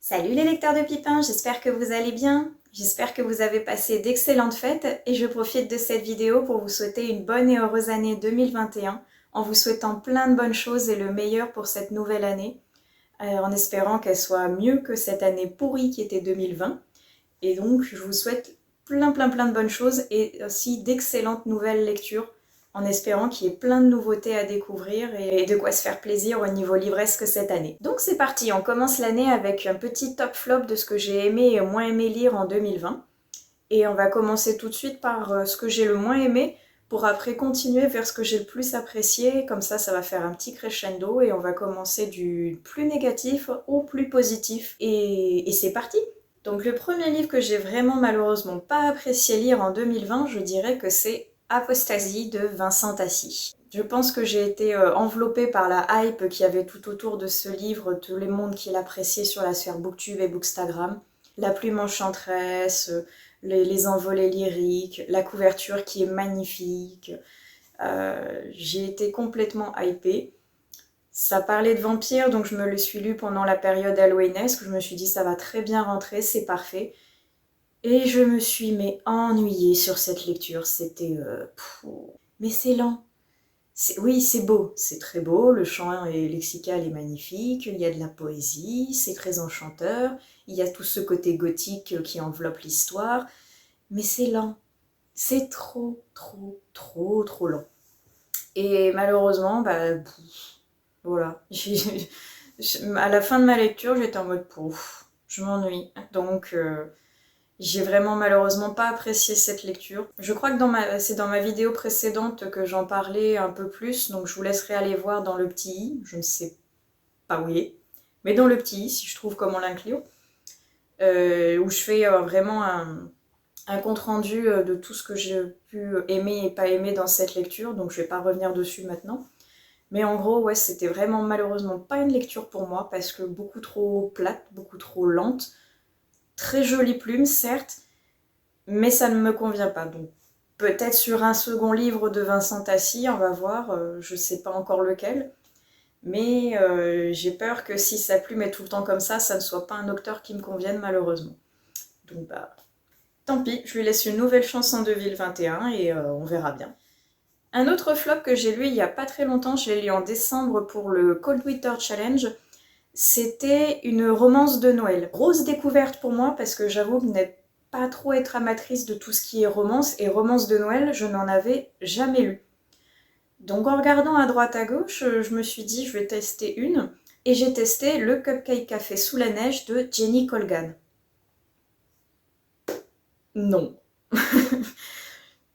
Salut les lecteurs de Pipin, j'espère que vous allez bien. J'espère que vous avez passé d'excellentes fêtes et je profite de cette vidéo pour vous souhaiter une bonne et heureuse année 2021 en vous souhaitant plein de bonnes choses et le meilleur pour cette nouvelle année, en espérant qu'elle soit mieux que cette année pourrie qui était 2020. Et donc je vous souhaite plein de bonnes choses et aussi d'excellentes nouvelles lectures en espérant qu'il y ait plein de nouveautés à découvrir et de quoi se faire plaisir au niveau livresque cette année. Donc c'est parti, on commence l'année avec un petit top flop de ce que j'ai aimé et moins aimé lire en 2020. Et on va commencer tout de suite par ce que j'ai le moins aimé pour après continuer vers ce que j'ai le plus apprécié. Comme ça va faire un petit crescendo et on va commencer du plus négatif au plus positif. Et c'est parti! Donc le premier livre que j'ai vraiment malheureusement pas apprécié lire en 2020, je dirais que c'est Apostasie de Vincent Tassi. Je pense que j'ai été enveloppée par la hype qu'il y avait tout autour de ce livre, tous les mondes qui l'appréciaient sur la sphère Booktube et Bookstagram. La plume enchanteresse, les envolées lyriques, la couverture qui est magnifique. J'ai été complètement hypée. Ça parlait de vampires, donc je me le suis lu pendant la période halloweenesque. Je me suis dit ça va très bien rentrer, c'est parfait. Et je me suis ennuyée sur cette lecture. C'était... mais c'est lent. Oui, c'est beau, c'est très beau, le chant lexical est magnifique, il y a de la poésie, c'est très enchanteur, il y a tout ce côté gothique qui enveloppe l'histoire, mais c'est lent. C'est trop lent. Et malheureusement, voilà. À la fin de ma lecture, j'étais en mode pouf, je m'ennuie. Donc, j'ai vraiment malheureusement pas apprécié cette lecture. Je crois que c'est dans ma vidéo précédente que j'en parlais un peu plus, donc je vous laisserai aller voir dans le petit i, je ne sais pas où il est, mais dans le petit i, si je trouve comment l'inclure, où je fais vraiment un compte-rendu de tout ce que j'ai pu aimer et pas aimer dans cette lecture, donc je vais pas revenir dessus maintenant. Mais en gros, ouais, c'était vraiment malheureusement pas une lecture pour moi, parce que beaucoup trop plate, beaucoup trop lente, très jolie plume, certes, mais ça ne me convient pas. Donc peut-être sur un second livre de Vincent Tassi, on va voir, je sais pas encore lequel, mais j'ai peur que si sa plume est tout le temps comme ça ne soit pas un auteur qui me convienne malheureusement. Donc tant pis, je lui laisse une nouvelle chance en 2021 et on verra bien. Un autre flop que j'ai lu il y a pas très longtemps, je l'ai lu en décembre pour le Cold Winter Challenge, c'était une romance de Noël. Grosse découverte pour moi parce que j'avoue que n'être pas trop être amatrice de tout ce qui est romance et romance de Noël, je n'en avais jamais lu. Donc en regardant à droite à gauche, je me suis dit je vais tester une et j'ai testé le Cupcake Café sous la neige de Jenny Colgan. Non.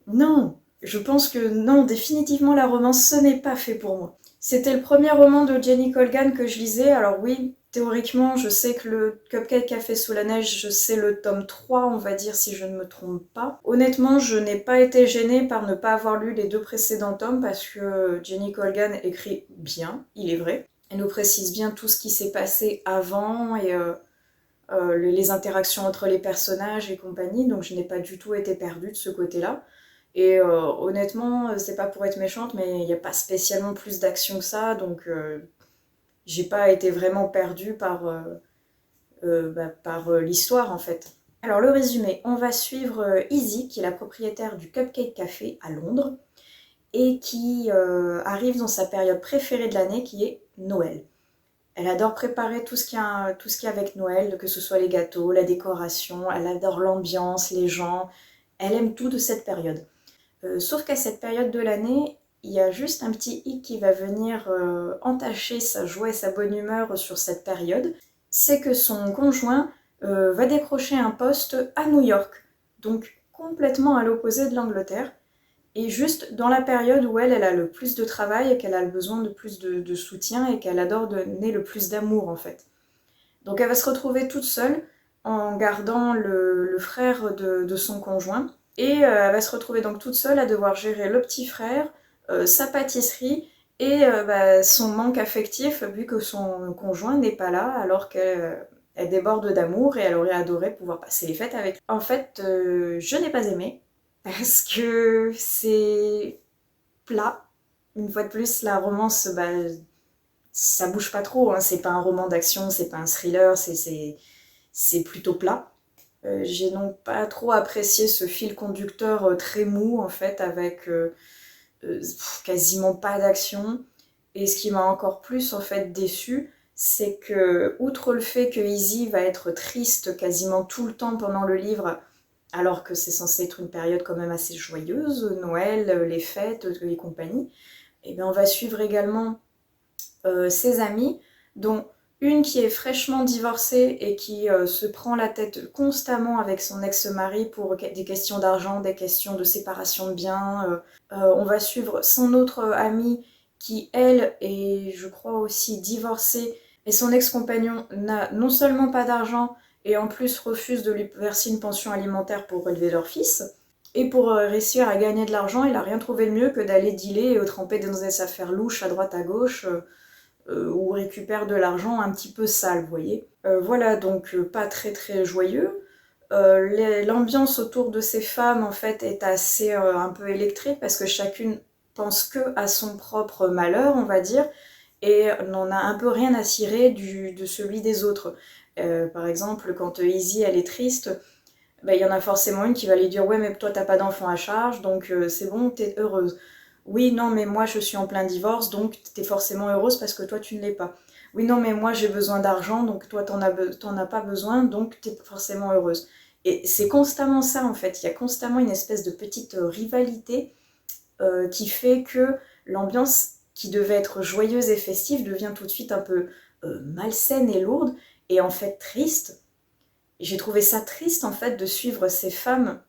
Non, je pense que non, définitivement la romance ce n'est pas fait pour moi. C'était le premier roman de Jenny Colgan que je lisais, alors oui, théoriquement je sais que le Cupcake Café sous la neige, je sais le tome 3 on va dire si je ne me trompe pas. Honnêtement je n'ai pas été gênée par ne pas avoir lu les deux précédents tomes parce que Jenny Colgan écrit bien, il est vrai. Elle nous précise bien tout ce qui s'est passé avant et les interactions entre les personnages et compagnie, donc je n'ai pas du tout été perdue de ce côté-là. Et honnêtement, c'est pas pour être méchante, mais il n'y a pas spécialement plus d'action que ça, donc j'ai pas été vraiment perdue par l'histoire en fait. Alors le résumé, on va suivre Izzy, qui est la propriétaire du Cupcake Café à Londres, et qui arrive dans sa période préférée de l'année, qui est Noël. Elle adore préparer tout ce qui est avec Noël, que ce soit les gâteaux, la décoration, elle adore l'ambiance, les gens, elle aime tout de cette période. Sauf qu'à cette période de l'année, il y a juste un petit hic qui va venir entacher sa joie et sa bonne humeur sur cette période. C'est que son conjoint va décrocher un poste à New York, donc complètement à l'opposé de l'Angleterre. Et juste dans la période où elle a le plus de travail et qu'elle a le besoin de plus de soutien et qu'elle adore donner le plus d'amour en fait. Donc elle va se retrouver toute seule en gardant le frère de son conjoint. Et elle va se retrouver donc toute seule à devoir gérer le petit frère, sa pâtisserie et son manque affectif vu que son conjoint n'est pas là alors qu'elle déborde d'amour et elle aurait adoré pouvoir passer les fêtes avec lui. En fait, je n'ai pas aimé parce que c'est plat. Une fois de plus, la romance, ça bouge pas trop, hein. C'est pas un roman d'action, c'est pas un thriller, c'est plutôt plat. J'ai donc pas trop apprécié ce fil conducteur très mou en fait, avec quasiment pas d'action. Et ce qui m'a encore plus en fait déçue, c'est que, outre le fait que Izzy va être triste quasiment tout le temps pendant le livre, alors que c'est censé être une période quand même assez joyeuse, Noël, les fêtes et compagnie, et bien on va suivre également ses amies, dont une qui est fraîchement divorcée et qui se prend la tête constamment avec son ex-mari pour des questions d'argent, des questions de séparation de biens. On va suivre son autre amie qui, elle, est, je crois aussi divorcée, et son ex-compagnon n'a non seulement pas d'argent, et en plus refuse de lui verser une pension alimentaire pour élever leur fils. Et pour réussir à gagner de l'argent, il n'a rien trouvé de mieux que d'aller dealer et tremper dans des affaires louches à droite à gauche, où récupère de l'argent un petit peu sale, vous voyez. Voilà, donc pas très très joyeux. L'ambiance autour de ces femmes, en fait, est assez un peu électrique, parce que chacune pense que à son propre malheur, on va dire, et n'en a un peu rien à cirer de celui des autres. Par exemple, quand Izzy, elle est triste, bah, y en a forcément une qui va lui dire ouais mais toi t'as pas d'enfant à charge donc c'est bon, t'es heureuse. Oui non mais moi je suis en plein divorce donc t'es forcément heureuse parce que toi tu ne l'es pas. Oui non mais moi j'ai besoin d'argent donc toi t'en as pas besoin donc t'es forcément heureuse. Et c'est constamment ça en fait, il y a constamment une espèce de petite rivalité qui fait que l'ambiance qui devait être joyeuse et festive devient tout de suite un peu malsaine et lourde et en fait triste. J'ai trouvé ça triste en fait de suivre ces femmes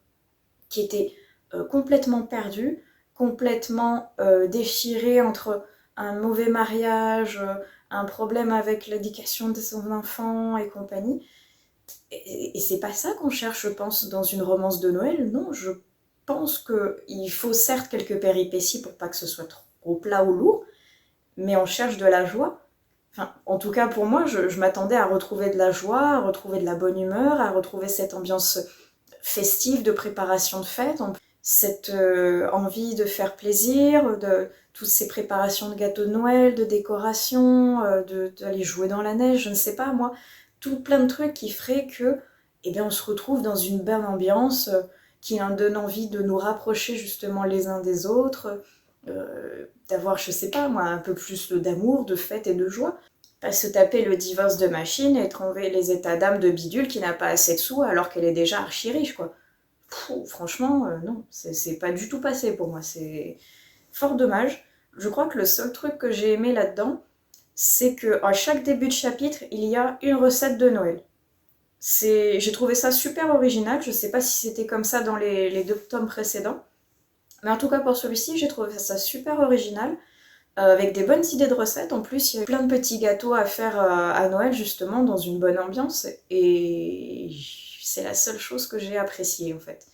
qui étaient complètement perdues, complètement déchirées entre un mauvais mariage, un problème avec l'éducation de son enfant et compagnie. Et c'est pas ça qu'on cherche, je pense, dans une romance de Noël. Non, je pense qu'il faut certes quelques péripéties pour pas que ce soit trop plat ou lourd, mais on cherche de la joie. Enfin, en tout cas pour moi, je m'attendais à retrouver de la joie, à retrouver de la bonne humeur, à retrouver cette ambiance festive de préparation de fête, cette envie de faire plaisir, de toutes ces préparations de gâteaux de Noël, de décoration, d'aller jouer dans la neige, je ne sais pas moi, tout plein de trucs qui feraient que, eh bien, on se retrouve dans une belle ambiance qui donne envie de nous rapprocher justement les uns des autres, d'avoir, je sais pas moi, un peu plus d'amour, de fête et de joie. Pas se taper le divorce de machine et trouver les états d'âme de bidule qui n'a pas assez de sous alors qu'elle est déjà archi riche, quoi. Franchement, non, c'est pas du tout passé pour moi, c'est fort dommage. Je crois que le seul truc que j'ai aimé là-dedans, c'est que à chaque début de chapitre, il y a une recette de Noël. J'ai trouvé ça super original, je sais pas si c'était comme ça dans les deux tomes précédents, mais en tout cas pour celui-ci, j'ai trouvé ça super original, avec des bonnes idées de recettes. En plus, il y a plein de petits gâteaux à faire à Noël, justement, dans une bonne ambiance, et c'est la seule chose que j'ai appréciée, en fait.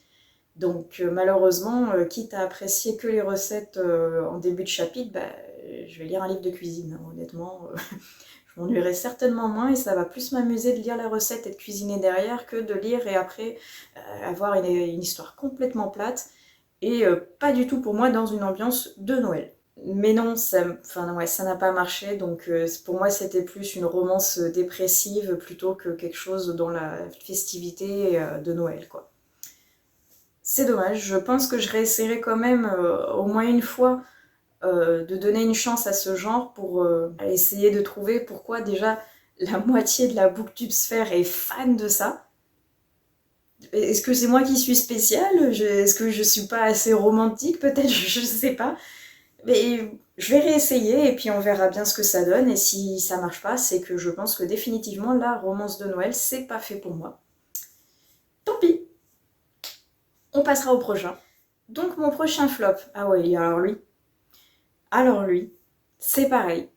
Donc malheureusement, quitte à apprécier que les recettes en début de chapitre, bah, je vais lire un livre de cuisine, hein, honnêtement. Je m'ennuierai certainement moins et ça va plus m'amuser de lire la recette et de cuisiner derrière que de lire et après avoir une histoire complètement plate et pas du tout pour moi dans une ambiance de Noël. Mais non, enfin, ouais, ça n'a pas marché, donc pour moi c'était plus une romance dépressive plutôt que quelque chose dans la festivité de Noël, quoi. C'est dommage, je pense que je réessayerai quand même au moins une fois de donner une chance à ce genre pour essayer de trouver pourquoi déjà la moitié de la booktube sphère est fan de ça. Est-ce que c'est moi qui suis spéciale? Est-ce que je suis pas assez romantique peut-être? Je sais pas. Mais je vais réessayer et puis on verra bien ce que ça donne. Et si ça marche pas, c'est que je pense que définitivement la romance de Noël, c'est pas fait pour moi. Tant pis, on passera au prochain. Donc mon prochain flop, ah ouais, alors lui, c'est pareil.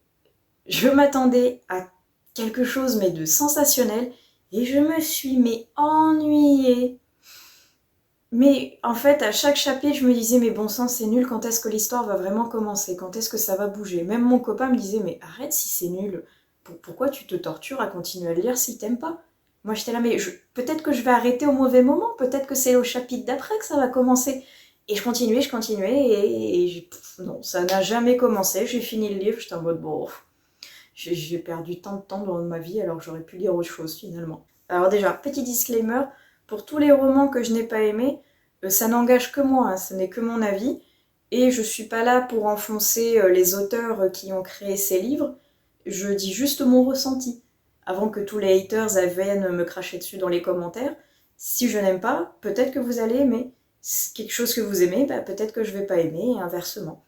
Je m'attendais à quelque chose mais de sensationnel et je me suis ennuyée. Mais en fait, à chaque chapitre, je me disais mais bon sang, c'est nul, quand est-ce que l'histoire va vraiment commencer? Quand est-ce que ça va bouger? Même mon copain me disait mais arrête si c'est nul. Pourquoi tu te tortures à continuer à le lire si t'aimes pas? Moi j'étais là mais peut-être que je vais arrêter au mauvais moment, peut-être que c'est au chapitre d'après que ça va commencer. Et je continuais non, ça n'a jamais commencé. J'ai fini le livre, j'étais en mode bon, j'ai perdu tant de temps dans ma vie alors que j'aurais pu lire autre chose finalement. Alors déjà, petit disclaimer, pour tous les romans que je n'ai pas aimés, ça n'engage que moi, hein, ce n'est que mon avis, et je suis pas là pour enfoncer les auteurs qui ont créé ces livres, je dis juste mon ressenti, avant que tous les haters viennent me cracher dessus dans les commentaires. Si je n'aime pas, peut-être que vous allez aimer. Si quelque chose que vous aimez, bah, peut-être que je vais pas aimer, et inversement.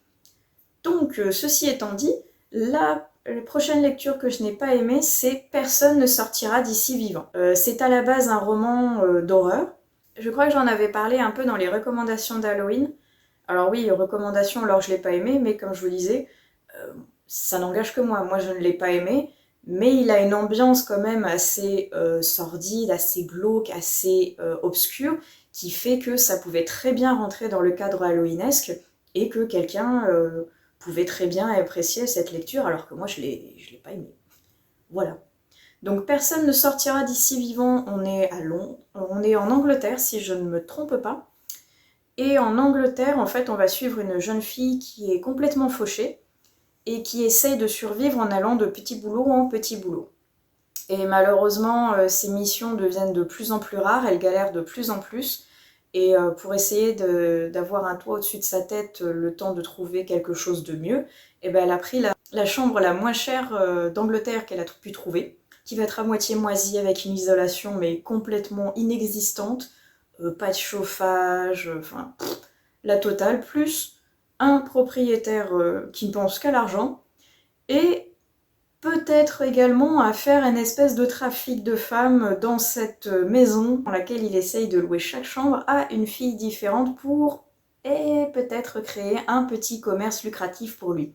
Donc, ceci étant dit, la prochaine lecture que je n'ai pas aimée, c'est Personne ne sortira d'ici vivant. C'est à la base un roman d'horreur. Je crois que j'en avais parlé un peu dans les recommandations d'Halloween. Alors oui, recommandations, alors je l'ai pas aimé, mais comme je vous disais, ça n'engage que moi. Moi, je ne l'ai pas aimé, mais il a une ambiance quand même assez sordide, assez glauque, assez obscure, qui fait que ça pouvait très bien rentrer dans le cadre halloweenesque et que quelqu'un pouvait très bien apprécier cette lecture, alors que moi, je l'ai pas aimé. Voilà. Donc, Personne ne sortira d'ici vivant. On est à Londres, on est en Angleterre, si je ne me trompe pas. Et en Angleterre, en fait, on va suivre une jeune fille qui est complètement fauchée et qui essaye de survivre en allant de petit boulot en petit boulot. Et malheureusement, ses missions deviennent de plus en plus rares, elle galère de plus en plus. Et pour essayer d'avoir un toit au-dessus de sa tête, le temps de trouver quelque chose de mieux, et ben elle a pris la chambre la moins chère d'Angleterre qu'elle a pu trouver, qui va être à moitié moisie avec une isolation mais complètement inexistante, pas de chauffage, enfin la totale, plus un propriétaire qui ne pense qu'à l'argent, et peut-être également à faire une espèce de trafic de femmes dans cette maison dans laquelle il essaye de louer chaque chambre à une fille différente pour et peut-être créer un petit commerce lucratif pour lui.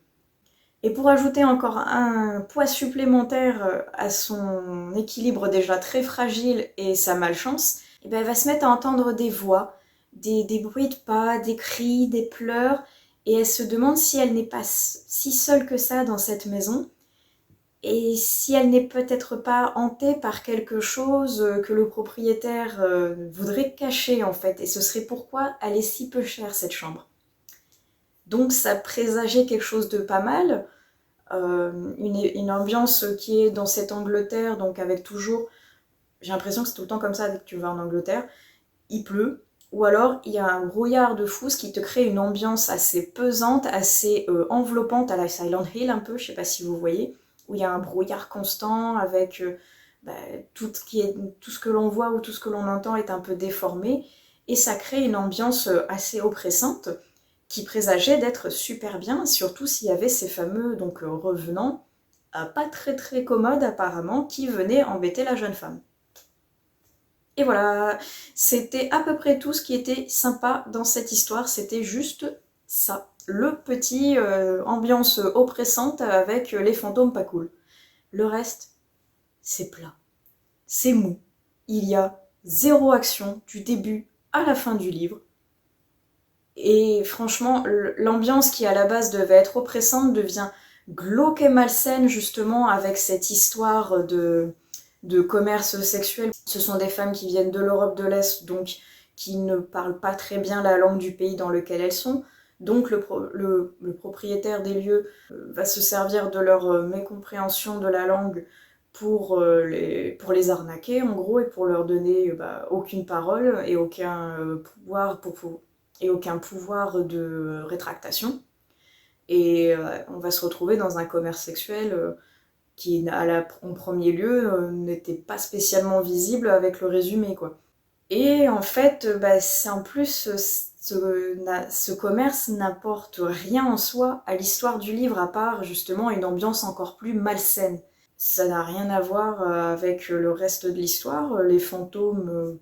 Et pour ajouter encore un poids supplémentaire à son équilibre déjà très fragile et sa malchance, et ben elle va se mettre à entendre des voix, des bruits de pas, des cris, des pleurs, et elle se demande si elle n'est pas si seule que ça dans cette maison, et si elle n'est peut-être pas hantée par quelque chose que le propriétaire voudrait cacher en fait, et ce serait pourquoi elle est si peu chère cette chambre. Donc ça présageait quelque chose de pas mal, une ambiance qui est dans cette Angleterre, donc avec toujours, j'ai l'impression que c'est tout le temps comme ça dès que tu vas en Angleterre, il pleut, ou alors il y a un brouillard de fou, ce qui te crée une ambiance assez pesante, assez enveloppante à la Silent Hill un peu, je sais pas si vous voyez, où il y a un brouillard constant avec tout ce que l'on voit ou tout ce que l'on entend est un peu déformé, et ça crée une ambiance assez oppressante qui présageait d'être super bien, surtout s'il y avait ces fameux donc revenants, pas très très commodes apparemment, qui venaient embêter la jeune femme. Et voilà, c'était à peu près tout ce qui était sympa dans cette histoire, c'était juste ça, le petit ambiance oppressante avec les fantômes pas cool. Le reste, c'est plat, c'est mou, il y a zéro action du début à la fin du livre. Et franchement, l'ambiance qui à la base devait être oppressante devient glauque et malsaine justement avec cette histoire de commerce sexuel. Ce sont des femmes qui viennent de l'Europe de l'Est, donc qui ne parlent pas très bien la langue du pays dans lequel elles sont. Donc le propriétaire des lieux va se servir de leur mécompréhension de la langue pour les arnaquer en gros, et pour leur donner aucune parole et aucun pouvoir de rétractation. Et on va se retrouver dans un commerce sexuel qui, en premier lieu, n'était pas spécialement visible avec le résumé, quoi. Et en fait, c'est en plus, ce commerce n'apporte rien en soi à l'histoire du livre, à part justement une ambiance encore plus malsaine. Ça n'a rien à voir avec le reste de l'histoire. Les fantômes,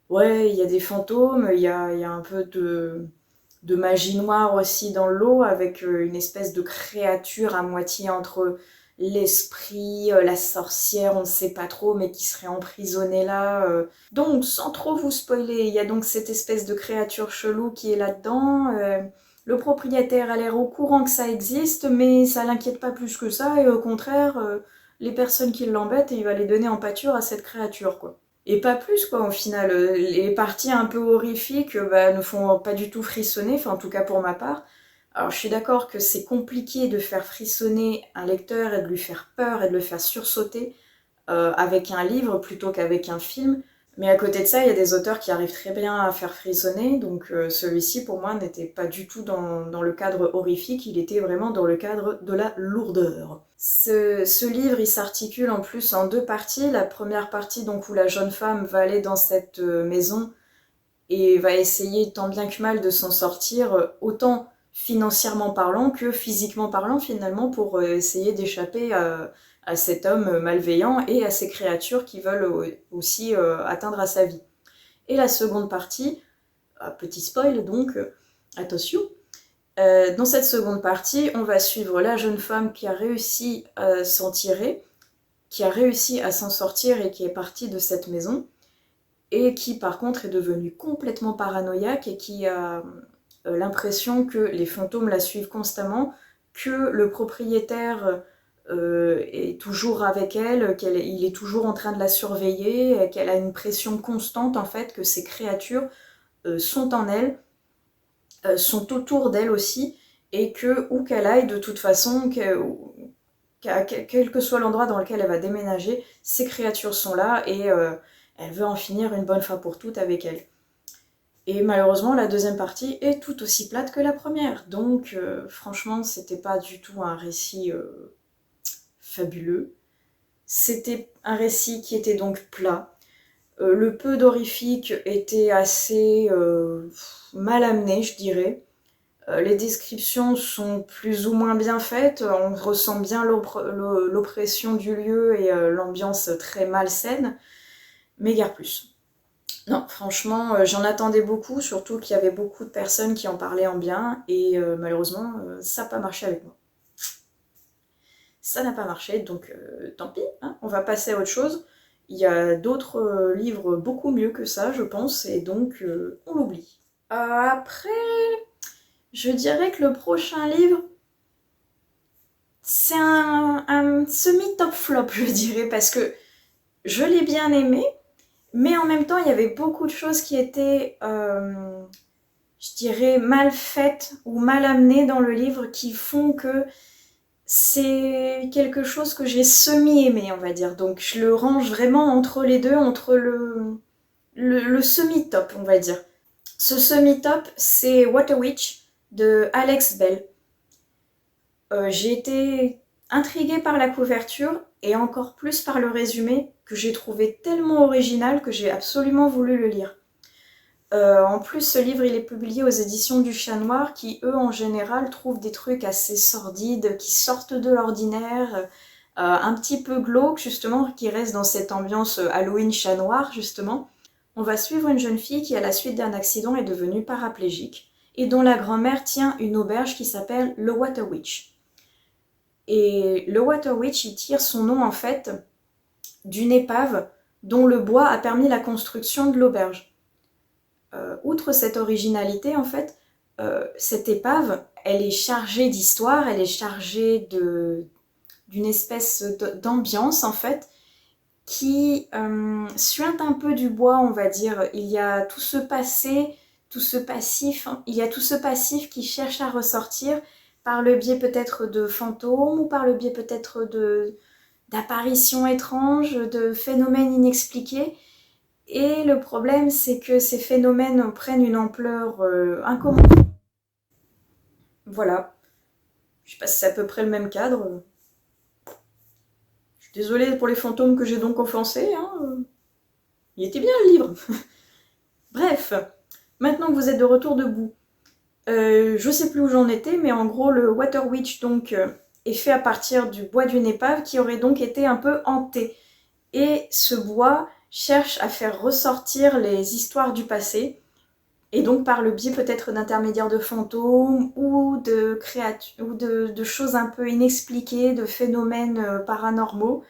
ouais, il y a des fantômes, il y a un peu de magie noire aussi dans l'eau, avec une espèce de créature à moitié entre l'esprit, la sorcière, on ne sait pas trop, mais qui serait emprisonnée là. Donc, sans trop vous spoiler, il y a donc cette espèce de créature chelou qui est là-dedans. Le propriétaire a l'air au courant que ça existe, mais ça l'inquiète pas plus que ça, et au contraire, les personnes qui l'embêtent, il va les donner en pâture à cette créature, quoi. Et pas plus, quoi, au final. Les parties un peu horrifiques ne font pas du tout frissonner, enfin en tout cas pour ma part. Alors je suis d'accord que c'est compliqué de faire frissonner un lecteur et de lui faire peur et de le faire sursauter avec un livre plutôt qu'avec un film. Mais à côté de ça, il y a des auteurs qui arrivent très bien à faire frissonner, donc celui-ci pour moi n'était pas du tout dans le cadre horrifique, il était vraiment dans le cadre de la lourdeur. Ce livre, il s'articule en plus en deux parties. La première partie donc où la jeune femme va aller dans cette maison et va essayer tant bien que mal de s'en sortir, autant financièrement parlant que physiquement parlant finalement, pour essayer d'échapper à cet homme malveillant et à ces créatures qui veulent aussi atteindre à sa vie. Et la seconde partie, petit spoil donc, attention, dans cette seconde partie, on va suivre la jeune femme qui a réussi à s'en tirer, qui a réussi à s'en sortir et qui est partie de cette maison, et qui par contre est devenue complètement paranoïaque et qui a l'impression que les fantômes la suivent constamment, que le propriétaire est toujours avec elle, qu'il est toujours en train de la surveiller, qu'elle a une pression constante en fait, que ces créatures sont en elle, sont autour d'elle aussi, et que où qu'elle aille de toute façon, quel que soit l'endroit dans lequel elle va déménager, ces créatures sont là et elle veut en finir une bonne fois pour toutes avec elle. Et malheureusement, la deuxième partie est tout aussi plate que la première. Donc, franchement, c'était pas du tout un récit fabuleux. C'était un récit qui était donc plat. Le peu d'horrifique était assez mal amené, je dirais. Les descriptions sont plus ou moins bien faites, on ressent bien l'oppression du lieu et l'ambiance très malsaine, mais guère plus. Non, franchement, j'en attendais beaucoup, surtout qu'il y avait beaucoup de personnes qui en parlaient en bien, et malheureusement, ça n'a pas marché avec moi. Ça n'a pas marché, donc tant pis, hein, on va passer à autre chose. Il y a d'autres livres beaucoup mieux que ça, je pense, et donc on l'oublie. Après, je dirais que le prochain livre, c'est un semi-top flop, je dirais, parce que je l'ai bien aimé, mais en même temps, il y avait beaucoup de choses qui étaient, je dirais, mal faites ou mal amenées dans le livre, qui font que c'est quelque chose que j'ai semi-aimé, on va dire. Donc je le range vraiment entre les deux, entre le semi-top, on va dire. Ce semi-top, c'est Water Witch de Alex Bell. J'ai été intriguée par la couverture et encore plus par le résumé que j'ai trouvé tellement original que j'ai absolument voulu le lire. En plus, ce livre il est publié aux éditions du Chat Noir qui, eux, en général, trouvent des trucs assez sordides, qui sortent de l'ordinaire, un petit peu glauques, justement, qui restent dans cette ambiance Halloween Chat Noir, justement. On va suivre une jeune fille qui, à la suite d'un accident, est devenue paraplégique et dont la grand-mère tient une auberge qui s'appelle le Water Witch. Et le Water Witch, il tire son nom, en fait, d'une épave dont le bois a permis la construction de l'auberge. Outre cette originalité, en fait, cette épave, elle est chargée d'histoire, elle est chargée d'une espèce d'ambiance, en fait, qui suinte un peu du bois, on va dire. Il y a tout ce passé, tout ce passif, il y a tout ce passif qui cherche à ressortir par le biais peut-être de fantômes ou par le biais peut-être d'apparitions étranges, de phénomènes inexpliqués. Et le problème, c'est que ces phénomènes prennent une ampleur incommensurable. Voilà. Je sais pas si c'est à peu près le même cadre. Je suis désolée pour les fantômes que j'ai donc offensés. Hein. Il était bien le livre. Bref, maintenant que vous êtes de retour debout, je sais plus où j'en étais, mais en gros, le Water Witch donc, est fait à partir du bois d'une épave qui aurait donc été un peu hanté. Et ce bois cherche à faire ressortir les histoires du passé, et donc par le biais peut-être d'intermédiaires de fantômes ou de créatures ou de choses un peu inexpliquées, de phénomènes paranormaux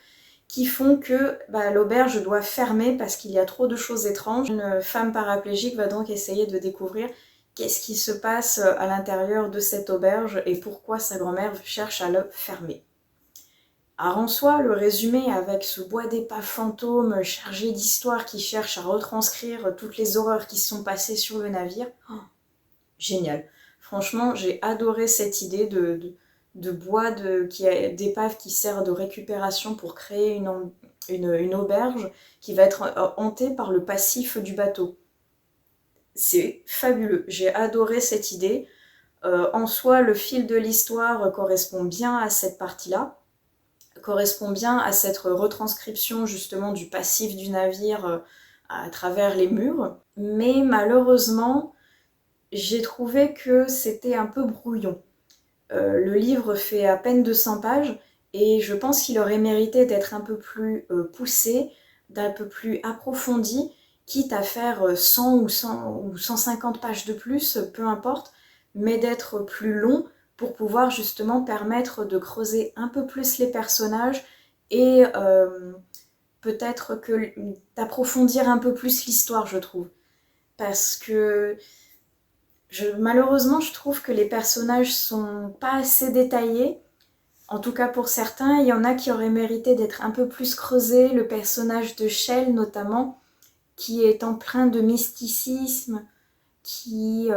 qui font que l'auberge doit fermer parce qu'il y a trop de choses étranges. Une femme paraplégique va donc essayer de découvrir qu'est-ce qui se passe à l'intérieur de cette auberge et pourquoi sa grand-mère cherche à le fermer. Alors en soi, le résumé avec ce bois d'épave fantôme chargé d'histoires qui cherche à retranscrire toutes les horreurs qui se sont passées sur le navire, génial. Franchement, j'ai adoré cette idée de bois d'épave qui sert de récupération pour créer une auberge qui va être hantée par le passif du bateau. C'est fabuleux, j'ai adoré cette idée. En soi, le fil de l'histoire correspond bien à cette partie-là, correspond bien à cette retranscription justement du passif du navire à travers les murs. Mais malheureusement, j'ai trouvé que c'était un peu brouillon. Le livre fait à peine 200 pages et je pense qu'il aurait mérité d'être un peu plus poussé, d'un peu plus approfondi, quitte à faire 100 ou 150 pages de plus, peu importe, mais d'être plus long pour pouvoir justement permettre de creuser un peu plus les personnages et peut-être que d'approfondir un peu plus l'histoire, je trouve. Parce que malheureusement, je trouve que les personnages sont pas assez détaillés. En tout cas pour certains, il y en a qui auraient mérité d'être un peu plus creusés. Le personnage de Shell notamment, qui est empreint de mysticisme, qui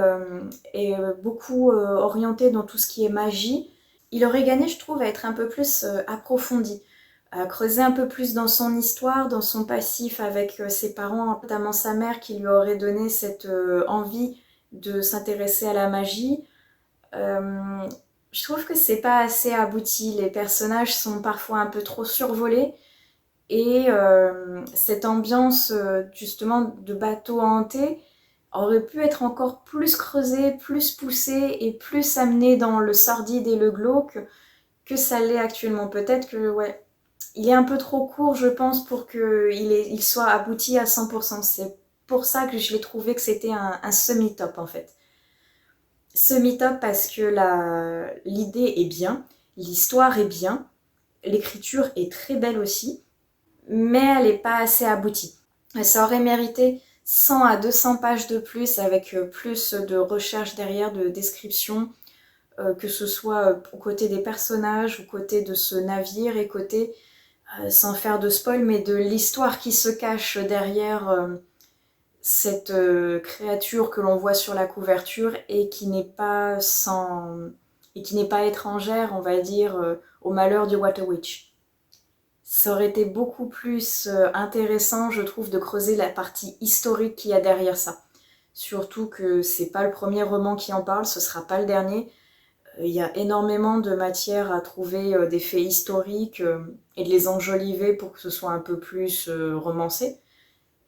est beaucoup orienté dans tout ce qui est magie. Il aurait gagné, je trouve, à être un peu plus approfondi, à creuser un peu plus dans son histoire, dans son passif avec ses parents, notamment sa mère qui lui aurait donné cette envie de s'intéresser à la magie. Je trouve que c'est pas assez abouti, les personnages sont parfois un peu trop survolés et cette ambiance justement de bateau hanté aurait pu être encore plus creusée, plus poussée et plus amenée dans le sordide et le glauque que ça l'est actuellement. Peut-être que ouais, il est un peu trop court je pense pour qu'il soit abouti à 100%. C'est pour ça que je l'ai trouvé que c'était un semi-top en fait. Semi-top parce que l'idée est bien, l'histoire est bien, l'écriture est très belle aussi, mais elle n'est pas assez aboutie. Ça aurait mérité 100 à 200 pages de plus avec plus de recherche derrière, de description, que ce soit au côté des personnages, au côté de ce navire et côté, sans faire de spoil, mais de l'histoire qui se cache derrière cette créature que l'on voit sur la couverture et qui n'est pas étrangère, on va dire, au malheur du Water Witch. Ça aurait été beaucoup plus intéressant, je trouve, de creuser la partie historique qu'il y a derrière ça. Surtout que c'est pas le premier roman qui en parle, ce sera pas le dernier. Il y a énormément de matière à trouver des faits historiques et de les enjoliver pour que ce soit un peu plus romancé.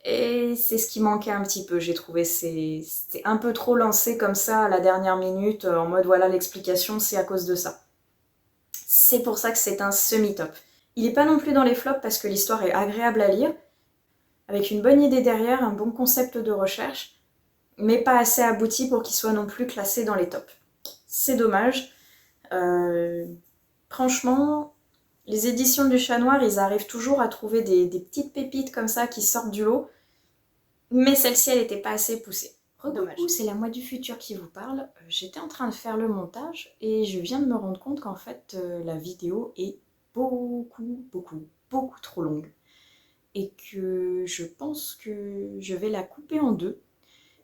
Et c'est ce qui manquait un petit peu, j'ai trouvé. C'était un peu trop lancé comme ça à la dernière minute, en mode voilà l'explication, c'est à cause de ça. C'est pour ça que c'est un semi-top. Il n'est pas non plus dans les flops parce que l'histoire est agréable à lire, avec une bonne idée derrière, un bon concept de recherche, mais pas assez abouti pour qu'il soit non plus classé dans les tops. C'est dommage. Franchement, les éditions du Chat Noir, ils arrivent toujours à trouver des petites pépites comme ça qui sortent du lot, mais celle-ci, elle n'était pas assez poussée. Dommage. C'est la moi du futur qui vous parle. J'étais en train de faire le montage et je viens de me rendre compte qu'en fait, la vidéo est beaucoup trop longue. Et que je pense que je vais la couper en deux.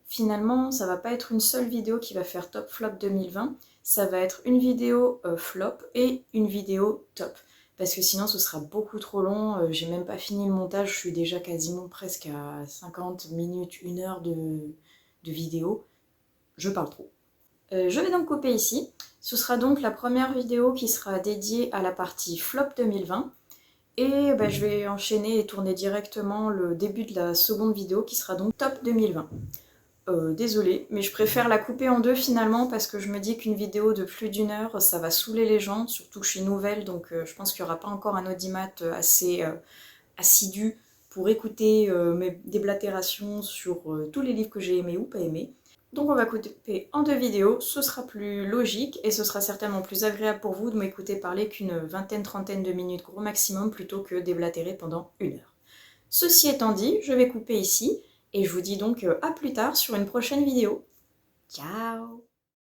Finalement, ça va pas être une seule vidéo qui va faire top flop 2020, ça va être une vidéo flop et une vidéo top. Parce que sinon ce sera beaucoup trop long, j'ai même pas fini le montage, je suis déjà quasiment presque à 50 minutes, 1 heure de vidéo. Je parle trop. Je vais donc couper ici. Ce sera donc la première vidéo qui sera dédiée à la partie flop 2020. Et je vais enchaîner et tourner directement le début de la seconde vidéo qui sera donc top 2020. Désolée, mais je préfère la couper en deux finalement parce que je me dis qu'une vidéo de plus d'1 heure, ça va saouler les gens, surtout que je suis nouvelle, donc je pense qu'il n'y aura pas encore un audimat assez assidu pour écouter mes déblatérations sur tous les livres que j'ai aimés ou pas aimés. Donc on va couper en deux vidéos, ce sera plus logique et ce sera certainement plus agréable pour vous de m'écouter parler qu'une vingtaine-trentaine de minutes gros maximum plutôt que déblatérer pendant 1 heure. Ceci étant dit, je vais couper ici et je vous dis donc à plus tard sur une prochaine vidéo. Ciao!